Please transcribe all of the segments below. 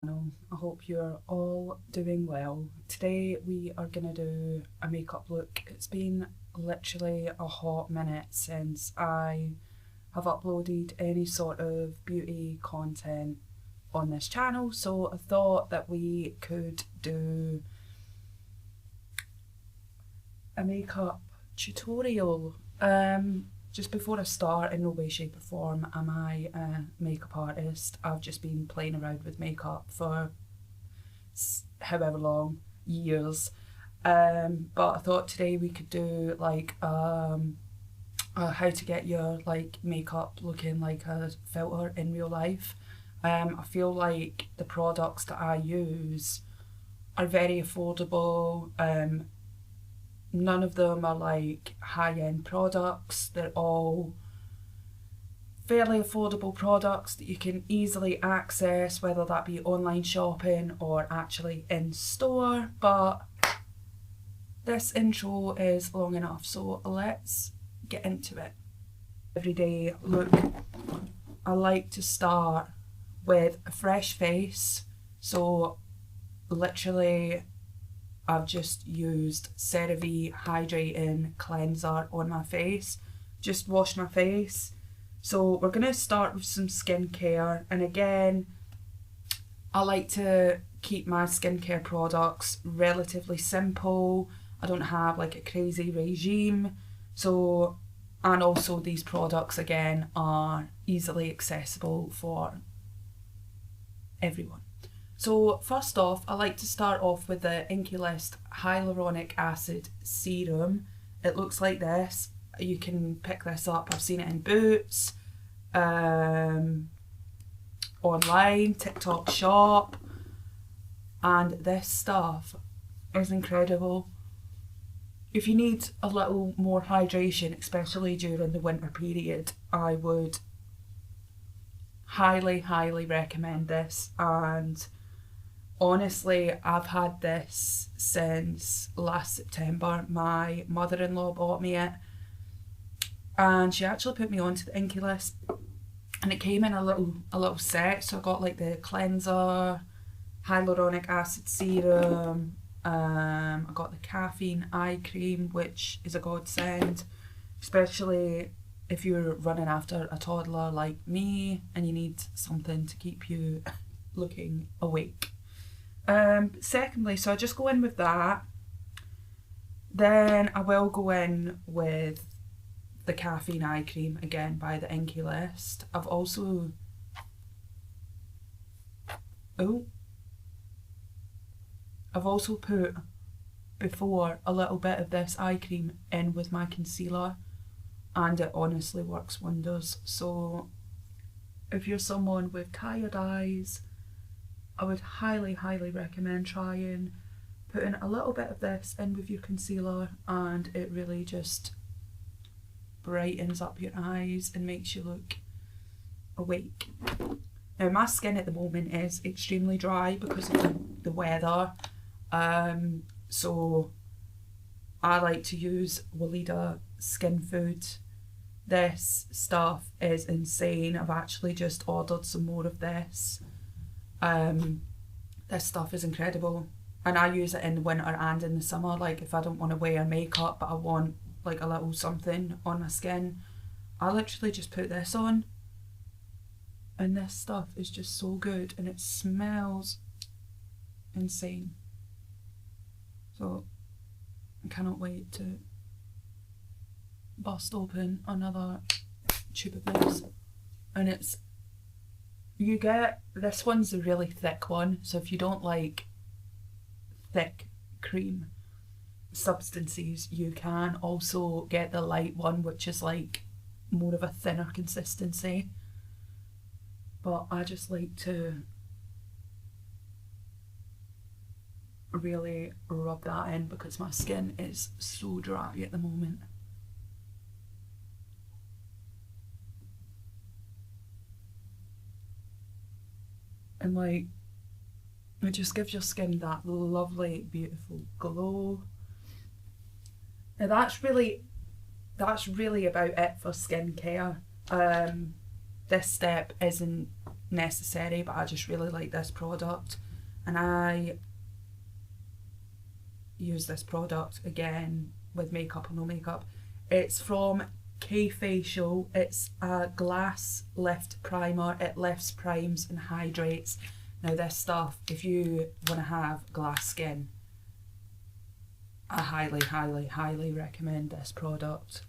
I hope you're all doing well. Today we are going to do a makeup look. It's been literally a hot minute since I have uploaded any sort of beauty content on this channel, so I thought that we could do a makeup tutorial. Just before I start, in no way, shape or form am I a makeup artist. I've just been playing around with makeup for however long, years. But I thought today we could do like how to get your like makeup looking like a filter in real life. I feel like the products that I use are very affordable. None of them are like high-end products. They're all fairly affordable products that you can easily access, whether that be online shopping or actually in store. But this intro is long enough, so let's get into it. Everyday look, I like to start with a fresh face. So literally I've just used CeraVe Hydrating Cleanser on my face. Just washed my face. So we're going to start with some skincare. And again, I like to keep my skincare products relatively simple. I don't have like a crazy regime. So, and also these products again are easily accessible for everyone. So first off, I like to start off with the Enquiries Hyaluronic Acid Serum. It looks like this. You can pick this up. I've seen it in Boots, online, TikTok shop, and this stuff is incredible. If you need a little more hydration, especially during the winter period, I would highly recommend this. And honestly, I've had this since last September. My mother-in-law bought me it and she actually put me onto the Enquiries, and it came in a little set. So I got like the cleanser, hyaluronic acid serum, I got the caffeine eye cream, which is a godsend, especially if you're running after a toddler like me and you need something to keep you looking awake. Secondly, so I just go in with that. Then I will go in with the caffeine eye cream again by the Enquiries. I've also put before a little bit of this eye cream in with my concealer, and it honestly works wonders. So if you're someone with tired eyes, I would highly recommend trying putting a little bit of this in with your concealer, and it really just brightens up your eyes and makes you look awake. Now my skin at the moment is extremely dry because of the weather, so I like to use Weleda Skin Food. This stuff is insane. I've actually just ordered some more of this. This stuff is incredible, and I use it in the winter and in the summer. Like if I don't want to wear makeup but I want like a little something on my skin, I literally just put this on, and this stuff is just so good and it smells insane. So I cannot wait to bust open another tube of this. And it's, you get, this one's a really thick one, so if you don't like thick cream substances, you can also get the light one, which is like more of a thinner consistency. But I just like to really rub that in because my skin is so dry at the moment. And like, it just gives your skin that lovely, beautiful glow. Now that's really about it for skincare. This step isn't necessary, but I just really like this product, and I use this product again with makeup or no makeup. It's from K Facial. It's a glass lift primer. It lifts, primes and hydrates. Now this stuff, if you want to have glass skin, I highly recommend this product.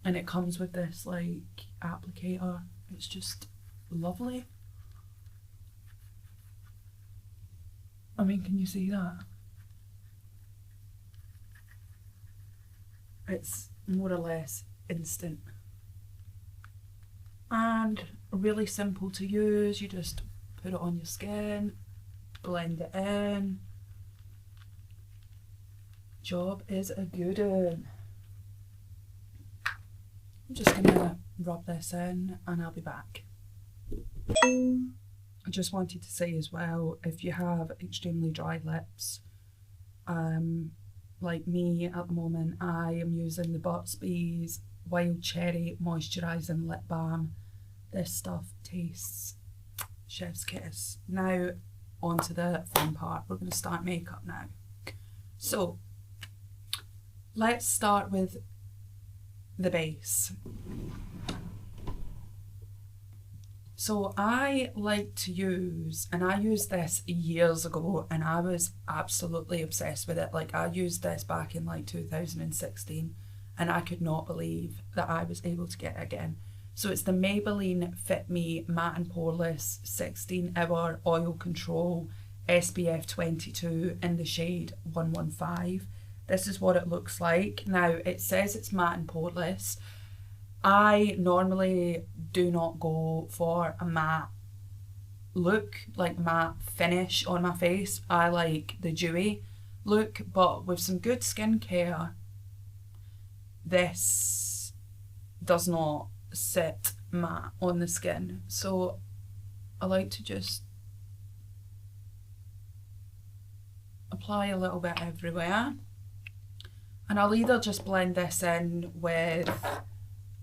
And it comes with this like applicator. It's just lovely. I mean, can you see that? It's more or less instant. And really simple to use. You just put it on your skin, blend it in. Job is a good one. I'm just gonna rub this in and I'll be back. I just wanted to say as well, if you have extremely dry lips, like me at the moment, I am using the Burt's Bees Wild Cherry Moisturising Lip Balm. This stuff tastes chef's kiss. Now on to the fun part. We're going to start makeup now. So let's start with the base. So I like to use, and I used this years ago and I was absolutely obsessed with it. Like I used this back in like 2016 and I could not believe that I was able to get it again. So it's the Maybelline Fit Me Matte and Poreless 16-Hour Oil Control SPF 22 in the shade 115. This is what it looks like. Now it says it's matte and poreless. I normally do not go for a matte look, like matte finish on my face. I like the dewy look, but with some good skincare, this does not sit matte on the skin. So I like to just apply a little bit everywhere. And I'll either just blend this in with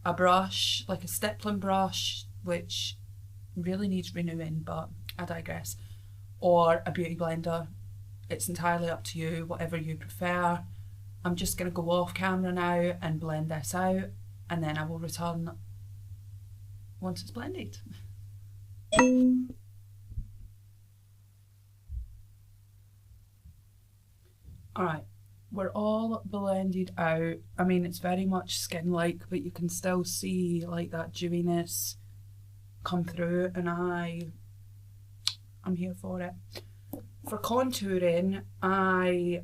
a brush, like a stippling brush, which really needs renewing, but I digress, or a beauty blender. It's entirely up to you, whatever you prefer. I'm just going to go off camera now and blend this out, and then I will return once it's blended. Alright, we're all blended out. I mean, it's very much skin-like, but you can still see like that dewiness come through, and I'm here for it. For contouring, I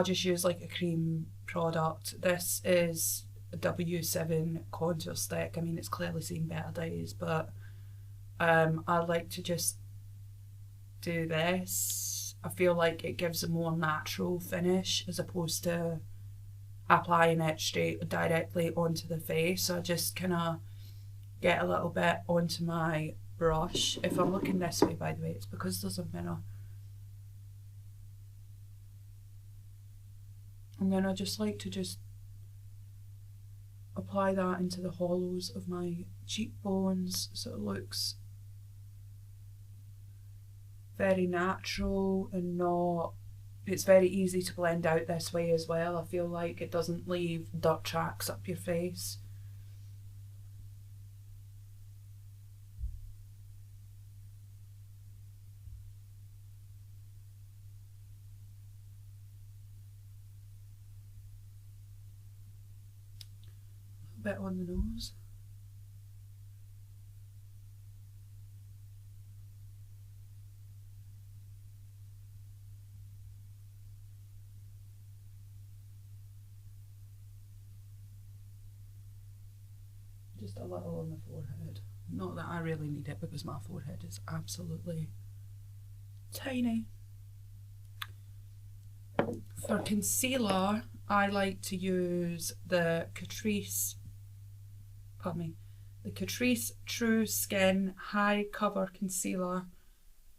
just use like a cream product. This is a W7 contour stick. I mean, it's clearly seen better days, but I like to just do this. I feel like it gives a more natural finish as opposed to applying it straight directly onto the face. So I just kind of get a little bit onto my brush. If I'm looking this way, by the way, it's because there's a mirror. And then I just like to just apply that into the hollows of my cheekbones so it looks very natural and not, it's very easy to blend out this way as well. I feel like it doesn't leave dirt tracks up your face. A bit on the nose. Just a little on the forehead. Not that I really need it because my forehead is absolutely tiny. For concealer, I like to use the Catrice True Skin High Cover Concealer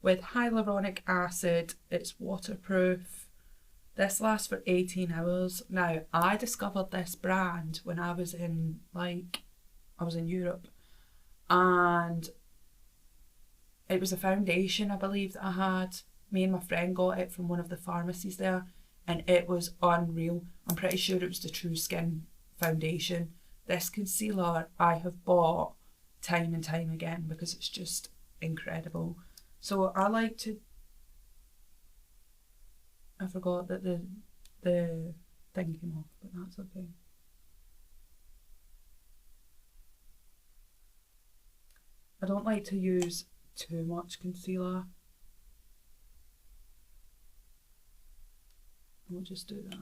with hyaluronic acid. It's waterproof. This lasts for 18 hours. Now, I discovered this brand when I was in Europe, and it was a foundation, I believe, that I had. Me and my friend got it from one of the pharmacies there, and it was unreal. I'm pretty sure it was the True Skin foundation. This concealer I have bought time and time again because it's just incredible. So I like to... I forgot that the thing came off, but that's okay. I don't like to use too much concealer. We'll just do that.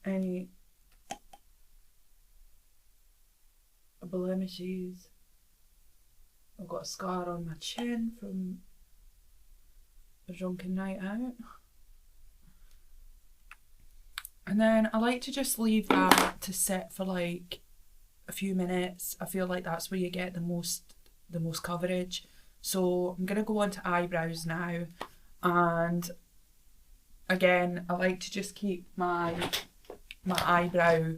Any blemishes. I've got a scar on my chin from a drunken night out. And then I like to just leave that to sit for like a few minutes. I feel like that's where you get the most coverage. So I'm gonna go on to eyebrows now, and again I like to just keep my eyebrow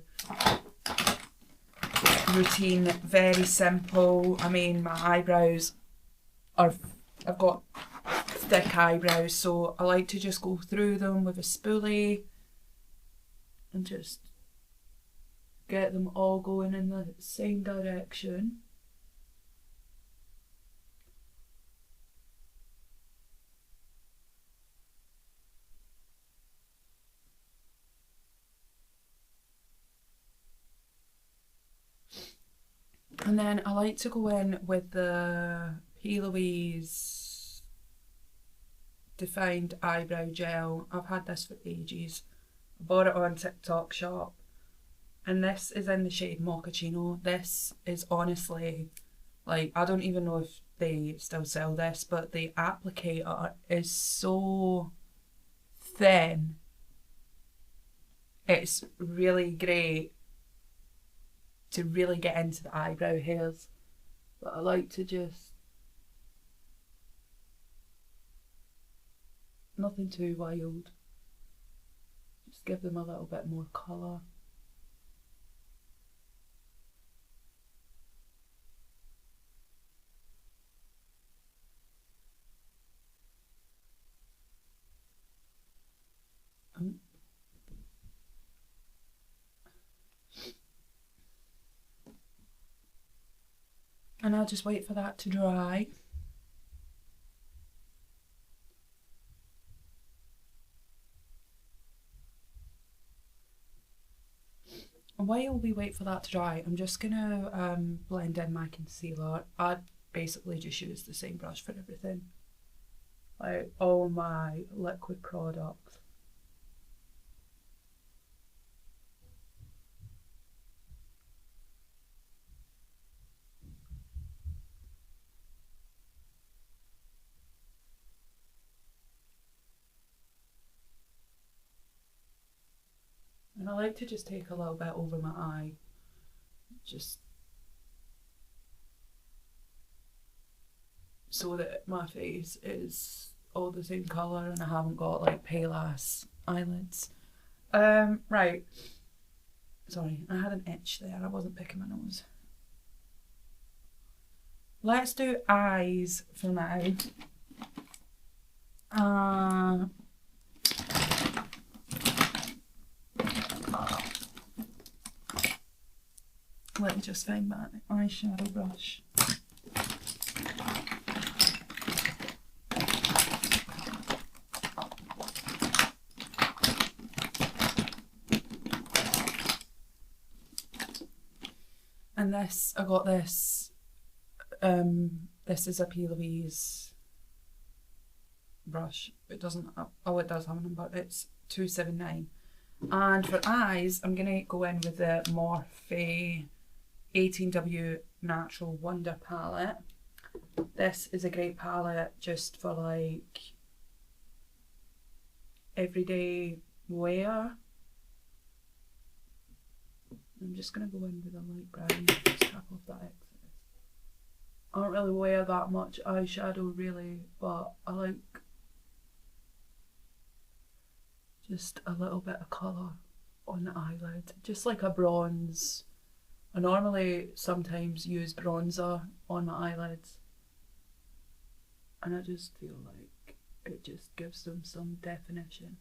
routine very simple. I mean, my eyebrows are, I've got thick eyebrows, so I like to just go through them with a spoolie and just get them all going in the same direction. And then I like to go in with the Louise Defined Eyebrow Gel. I've had this for ages. I bought it on TikTok shop. And this is in the shade Mochaccino. This is honestly, like, I don't even know if they still sell this, but the applicator is so thin. It's really great to really get into the eyebrow hairs. But I like to just, nothing too wild. Just give them a little bit more colour. And I'll just wait for that to dry. And while we wait for that to dry, I'm just gonna blend in my concealer. I basically just use the same brush for everything, like all my liquid products. And I like to just take a little bit over my eye, just so that my face is all the same colour and I haven't got like pale ass eyelids. Right. Sorry, I had an itch there, I wasn't picking my nose. Let's do eyes for now. Let me just find my eyeshadow brush. And this, I got this, this is a P. Louise brush. It doesn't, oh it does have a number, it's 279. And for eyes, I'm gonna go in with the Morphe 18W Natural Wonder palette. This is a great palette just for like everyday wear. I'm just gonna go in with a light brown, just tap off that excess. I don't really wear that much eyeshadow really, but I like Just a little bit of colour on the eyelid, just like a bronze. I normally sometimes use bronzer on my eyelids, and I just feel like it just gives them some definition.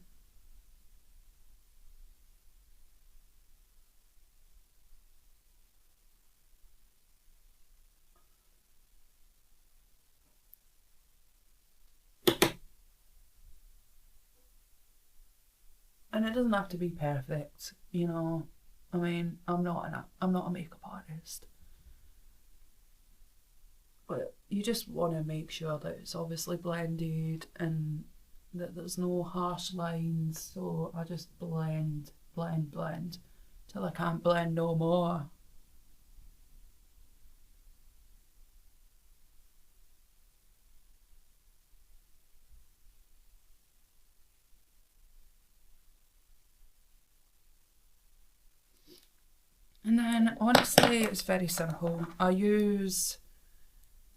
And it doesn't have to be perfect, you know. I mean, I'm not a makeup artist, but you just want to make sure that it's obviously blended and that there's no harsh lines. So I just blend till I can't blend no more. And then honestly, it's very simple. I use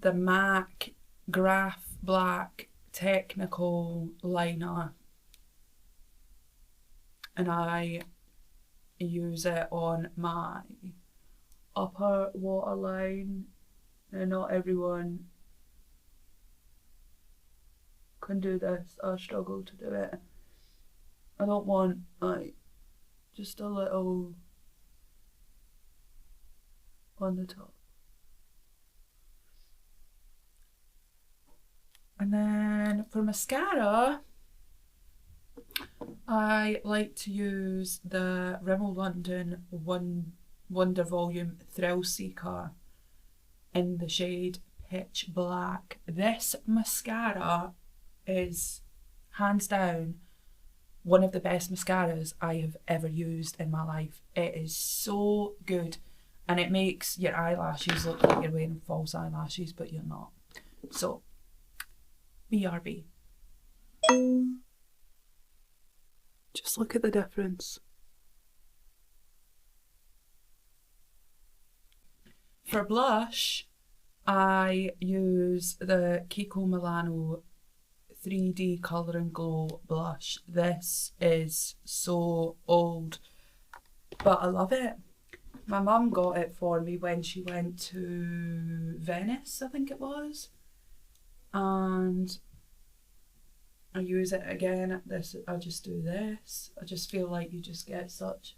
the MAC Graph Black Technical Liner, and I use it on my upper waterline. And not everyone can do this. I struggle to do it. I don't want like just a little on the top. And then for mascara, I like to use the Rimmel London Wonder Volume Thrill Seeker in the shade Pitch Black. This mascara is hands down one of the best mascaras I have ever used in my life. It is so good, and it makes your eyelashes look like you're wearing false eyelashes, but you're not. So, BRB. Just look at the difference. For blush, I use the Kiko Milano 3D Colour and Glow blush. This is so old, but I love it. My mum got it for me when she went to Venice, I think it was. And I use it again. I just do this. I just feel like you just get such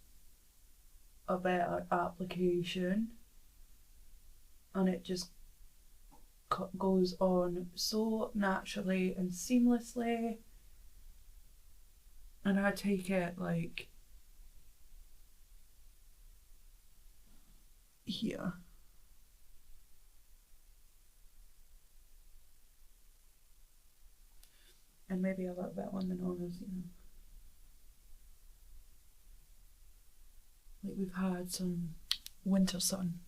a better application, and it just goes on so naturally and seamlessly. And I take it like here. And maybe a little bit on the nose, you know. Like we've had some winter sun,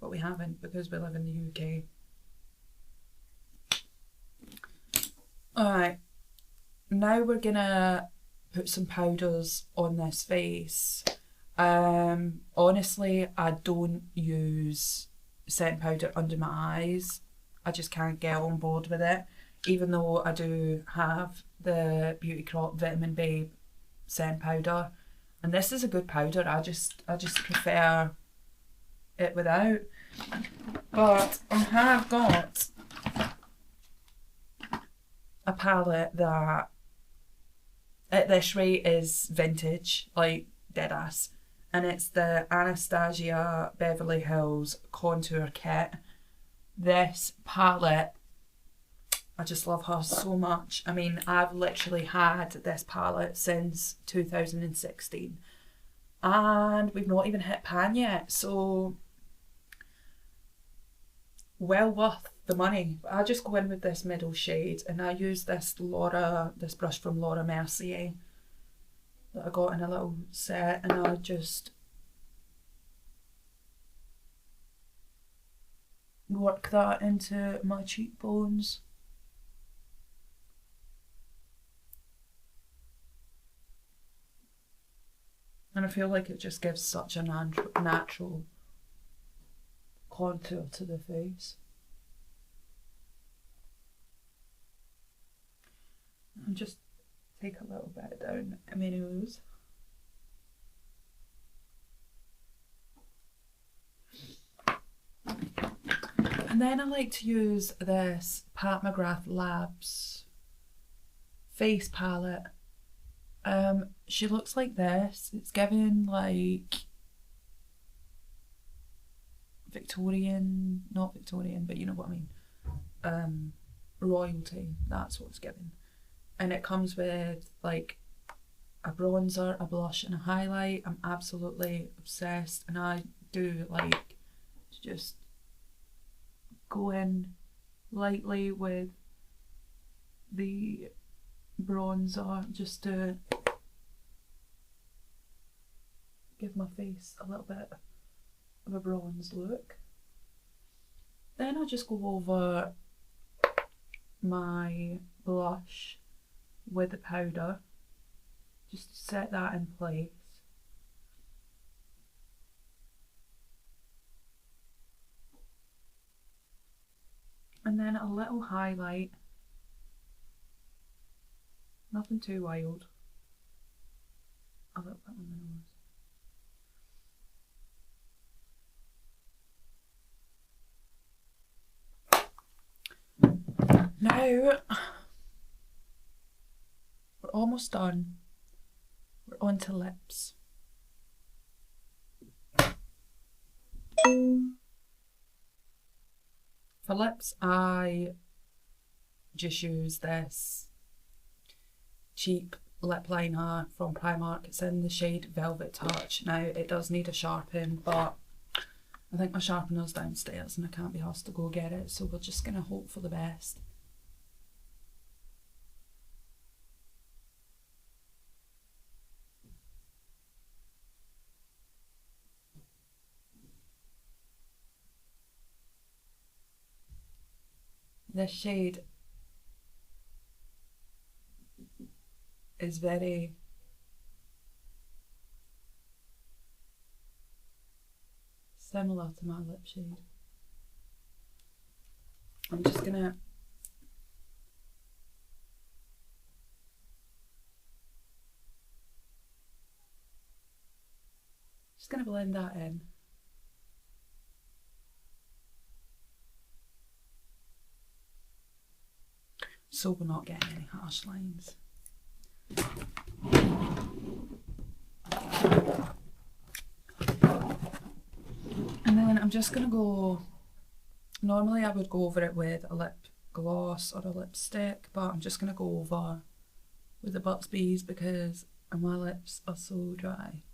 but we haven't because we live in the UK. Alright, now we're gonna put some powders on this face. Honestly, I don't use setting powder under my eyes. I just can't get on board with it, even though I do have the Beauty Crop Vitamin Babe setting powder, and this is a good powder. I just prefer it without. But I have got a palette that at this rate is vintage, like dead ass, and it's the Anastasia Beverly Hills Contour Kit. This palette, I just love her so much. I mean, I've literally had this palette since 2016, and we've not even hit pan yet, so well worth the money. I just go in with this middle shade, and I use this brush from Laura Mercier that I got in a little set, and I just work that into my cheekbones. And I feel like it just gives such a natural contour to the face. I'm just take a little bit down my nose. And then I like to use this Pat McGrath Labs face palette. She looks like this. It's given like Victorian, not Victorian, but you know what I mean. Royalty, that's what it's given. And it comes with like a bronzer, a blush and a highlight. I'm absolutely obsessed, and I do like to just go in lightly with the bronzer just to give my face a little bit of a bronze look. Then I just go over my blush with the powder just to set that in place. And then a little highlight, nothing too wild, a little bit on the nose. Now, we're almost done. We're on to lips. For lips, I just use this cheap lip liner from Primark. It's in the shade Velvet Touch. Now, it does need a sharpen, but I think my sharpener's downstairs and I can't be asked to go get it, so we're just going to hope for the best. This shade is very similar to my lip shade. I'm just gonna blend that in. So we're not getting any harsh lines. And then I'm just going to go, normally I would go over it with a lip gloss or a lipstick, but I'm just going to go over with the Burt's Bees because my lips are so dry.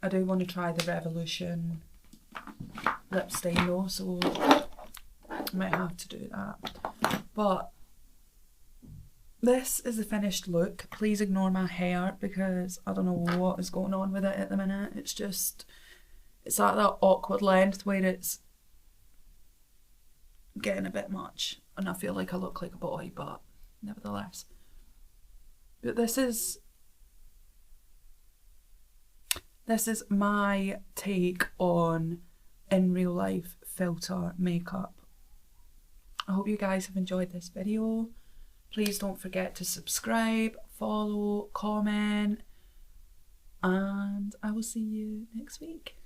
I do want to try the Revolution lip stain though, so I might have to do that. But this is the finished look. Please ignore my hair because I don't know what is going on with it at the minute. It's just, it's at that awkward length where it's getting a bit much and I feel like I look like a boy, but nevertheless. But this is my take on in real life filter makeup. I hope you guys have enjoyed this video. Please don't forget to subscribe, follow, comment, and I will see you next week.